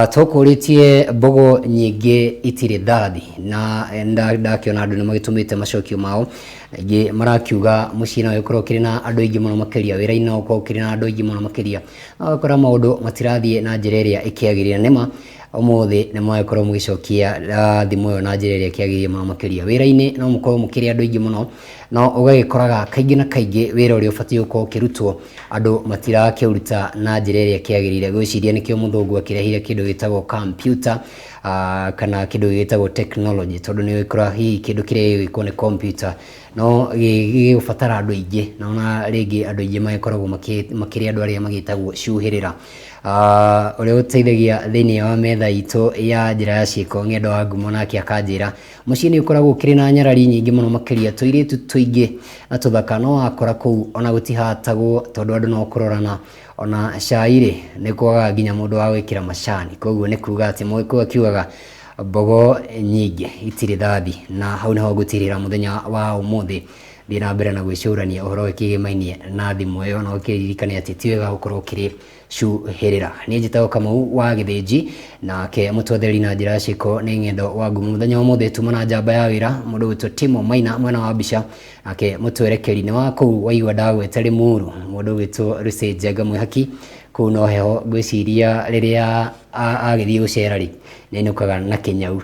Tukuritie mbogo nyingi itire ndathi na ndakiona andu nimagĩtumĩte macokio mao aingĩ marakiuga mũciĩ no ũkorwo ũkĩrĩ na andũ aingĩ mũno makĩria, wĩra-inĩ no ũkorwo ũkĩrĩ na andũ aingĩ mũno makĩria, no ũgakora maũndũ matirathiĩ na njĩra ĩrĩa ĩkĩagĩrĩire. Nĩma ũmũthĩ nĩmwagĩkorwo mũgĩcokia thimũ ĩyo na njĩra ĩrĩa ĩkĩagĩrĩire mũno makĩria. Wĩra-inĩ no mũkorwo mũkĩrĩ andũ aingĩ mũno, no ũgagĩkoraga kaingĩ na kaingĩ wĩra ũrĩa ũbatiĩ gũkorwo ũkĩrutwo andũ matirakĩũruta na njĩra ĩrĩa ĩkĩagĩrĩire. Gwĩciria nĩkĩo mũthũngũ akĩrehire kĩndũ gĩtagwo computer kana kĩndũ gĩtagwo technology, tondũ nĩ ũgĩkoraga hihi kĩndũ kĩrĩa gĩgwĩkwo nĩ computer no gĩgũbatara andũ aingĩ, na ona rĩngĩ andũ aingĩ magĩkoragwo makĩrĩ andũ arĩa magĩtagwo ciuhĩrĩra. Ũrĩa ũteithagia thĩinĩ wa metha itũ ya njĩra ya ciĩko Ng'endo wa Ngumo nake akanjĩra mũciĩ nĩ ũkoragwo ũkĩrĩ na nyarari nyingĩ mũno makĩria, tũirĩtu tũingĩ na tũthaka, no wakora kũu ona gũtihatagwo tondũ andũ no kũrorana, ona cai rĩ nĩ kwagaga nginya mũndũ wa gwĩkĩra macani. Koguo nĩ kuga atĩ Mũgĩkũyũ akiugaga mbogo nyingĩ itirĩ ndathi, na hau nĩho ngũtirĩra mũthenya wa ũmũthĩ. Thiĩ na mbere na gwĩcũrania ũhoro wĩkĩgĩmainie na thimũ ĩyo, na ũkĩririkane atĩ ti wega gũkorwo ũkĩrĩ ciuhĩrĩra. Niĩ njĩtagwo Kamau wa Gĩthĩnji, nake mũtũthĩri na njĩra ya ciĩko nĩ Ng'endo wa Ngumo. Mũthenya wa ũmũthĩ tuma na njamba ya wĩra mũndũ wĩtwo Timo Maina mwena wa mbica, nake mũtwerekeri nĩ wa kũu waigua ndagwete Limuru mũndũ wĩtwo Lucy Njenga Mwĩhaki. Kũu no heho ngwĩciria rĩrĩa agĩthiĩ gũcera rĩ nĩ ainũkaga na kĩnyau.